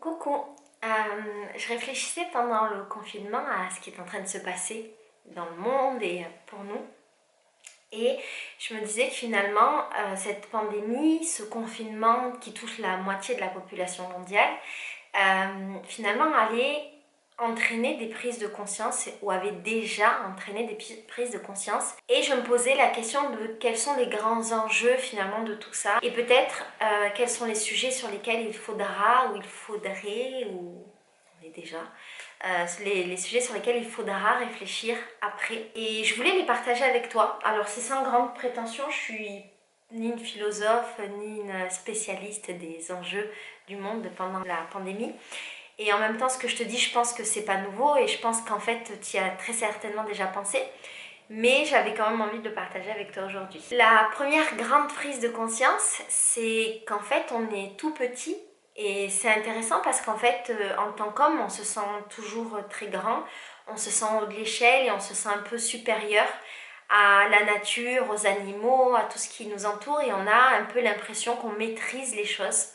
Coucou, je réfléchissais pendant le confinement à ce qui est en train de se passer dans le monde et pour nous. Et je me disais que finalement, cette pandémie, ce confinement qui touche la moitié de la population mondiale, finalement allait entraîner des prises de conscience ou avait déjà entraîné des prises de conscience. Et je me posais la question de quels sont les grands enjeux finalement de tout ça et peut-être quels sont les sujets sur lesquels il faudra ou il faudrait ou on est déjà les sujets sur lesquels il faudra réfléchir après. Et je voulais les partager avec toi. Alors c'est sans grande prétention, je suis ni une philosophe ni une spécialiste des enjeux du monde pendant la pandémie. Et en même temps, ce que je te dis, je pense que c'est pas nouveau et je pense qu'en fait, tu y as très certainement déjà pensé. Mais j'avais quand même envie de le partager avec toi aujourd'hui. La première grande prise de conscience, c'est qu'en fait, on est tout petit. Et c'est intéressant parce qu'en fait, en tant qu'homme, on se sent toujours très grand, on se sent haut de l'échelle et on se sent un peu supérieur à la nature, aux animaux, à tout ce qui nous entoure et on a un peu l'impression qu'on maîtrise les choses.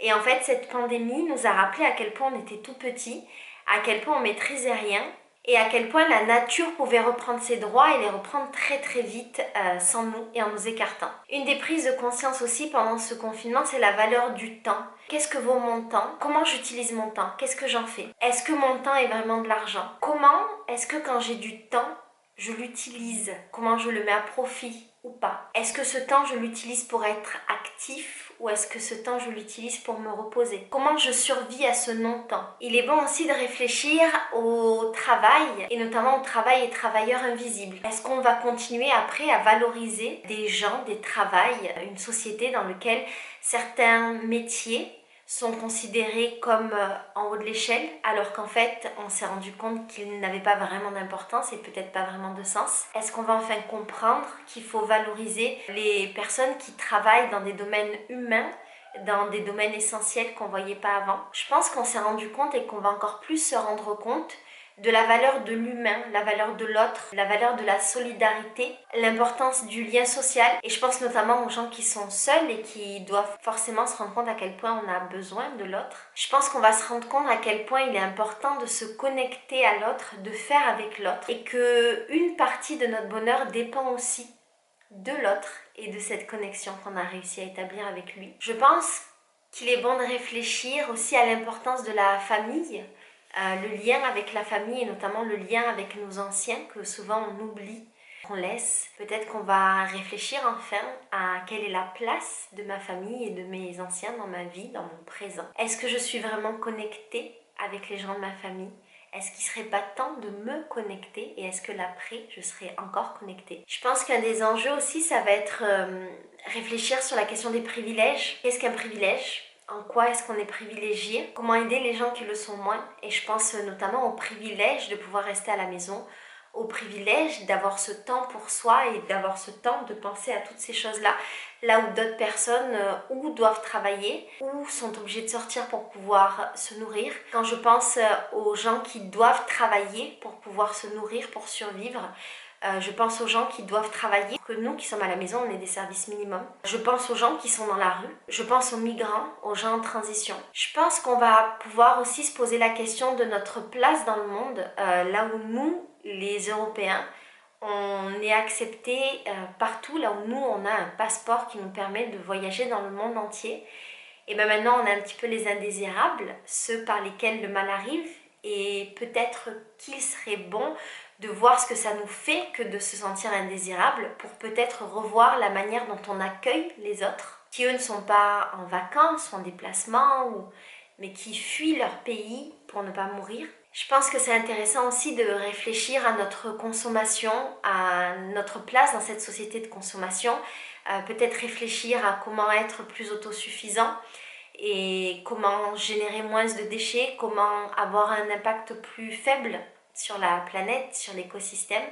Et en fait, cette pandémie nous a rappelé à quel point on était tout petit, à quel point on maîtrisait rien et à quel point la nature pouvait reprendre ses droits et les reprendre très très vite sans nous et en nous écartant. Une des prises de conscience aussi pendant ce confinement, c'est la valeur du temps. Qu'est-ce que vaut mon temps? Comment j'utilise mon temps? Qu'est-ce que j'en fais? Est-ce que mon temps est vraiment de l'argent? Comment est-ce que quand j'ai du temps, je l'utilise? Comment je le mets à profit ou pas? Est-ce que ce temps, je l'utilise pour être actif ou est-ce que ce temps, je l'utilise pour me reposer? Comment je survis à ce non-temps? Il est bon aussi de réfléchir au travail et notamment au travail et travailleurs invisibles. Est-ce qu'on va continuer après à valoriser des gens, des travails, une société dans laquelle certains métiers sont considérés comme en haut de l'échelle, alors qu'en fait, on s'est rendu compte qu'ils n'avaient pas vraiment d'importance et peut-être pas vraiment de sens. Est-ce qu'on va enfin comprendre qu'il faut valoriser les personnes qui travaillent dans des domaines humains, dans des domaines essentiels qu'on ne voyait pas avant? Je pense qu'on s'est rendu compte et qu'on va encore plus se rendre compte de la valeur de l'humain, la valeur de l'autre, la valeur de la solidarité, l'importance du lien social. Et je pense notamment aux gens qui sont seuls et qui doivent forcément se rendre compte à quel point on a besoin de l'autre. Je pense qu'on va se rendre compte à quel point il est important de se connecter à l'autre, de faire avec l'autre. Et qu'une partie de notre bonheur dépend aussi de l'autre et de cette connexion qu'on a réussi à établir avec lui. Je pense qu'il est bon de réfléchir aussi à l'importance de la famille, le lien avec la famille et notamment le lien avec nos anciens que souvent on oublie, qu'on laisse. Peut-être qu'on va réfléchir enfin à quelle est la place de ma famille et de mes anciens dans ma vie, dans mon présent. Est-ce que je suis vraiment connectée avec les gens de ma famille? Est-ce qu'il ne serait pas temps de me connecter et est-ce que l'après, je serai encore connectée? Je pense qu'un des enjeux aussi, ça va être réfléchir sur la question des privilèges. Qu'est-ce qu'un privilège? En quoi est-ce qu'on est privilégié? Comment aider les gens qui le sont moins? Et je pense notamment au privilège de pouvoir rester à la maison, au privilège d'avoir ce temps pour soi et d'avoir ce temps de penser à toutes ces choses-là, là où d'autres personnes ou doivent travailler ou sont obligées de sortir pour pouvoir se nourrir. Quand je pense aux gens qui doivent travailler pour pouvoir se nourrir, pour survivre, je pense aux gens qui doivent travailler, que nous qui sommes à la maison, on ait des services minimums. Je pense aux gens qui sont dans la rue. Je pense aux migrants, aux gens en transition. Je pense qu'on va pouvoir aussi se poser la question de notre place dans le monde, là où nous, les Européens, on est acceptés partout, là où nous, on a un passeport qui nous permet de voyager dans le monde entier. Et bien maintenant, on a un petit peu les indésirables, ceux par lesquels le mal arrive. Et peut-être qu'il serait bon de voir ce que ça nous fait que de se sentir indésirable pour peut-être revoir la manière dont on accueille les autres, qui eux ne sont pas en vacances ou en déplacement, mais qui fuient leur pays pour ne pas mourir. Je pense que c'est intéressant aussi de réfléchir à notre consommation, à notre place dans cette société de consommation, peut-être réfléchir à comment être plus autosuffisant et comment générer moins de déchets, comment avoir un impact plus faible sur la planète, sur l'écosystème.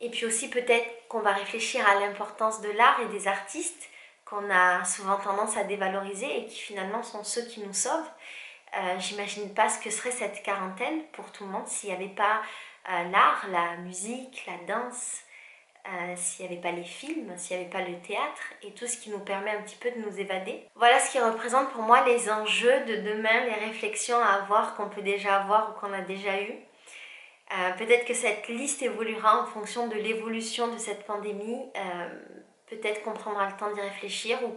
Et puis aussi peut-être qu'on va réfléchir à l'importance de l'art et des artistes qu'on a souvent tendance à dévaloriser et qui finalement sont ceux qui nous sauvent. J'imagine pas ce que serait cette quarantaine pour tout le monde s'il n'y avait pas l'art, la musique, la danse, s'il n'y avait pas les films, s'il n'y avait pas le théâtre et tout ce qui nous permet un petit peu de nous évader. Voilà ce qui représente pour moi les enjeux de demain, les réflexions à avoir qu'on peut déjà avoir ou qu'on a déjà eu. Peut-être que cette liste évoluera en fonction de l'évolution de cette pandémie. Peut-être qu'on prendra le temps d'y réfléchir ou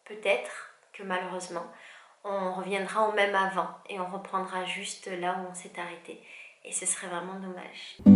peut-être que malheureusement on reviendra au même avant et on reprendra juste là où on s'est arrêté. Et ce serait vraiment dommage.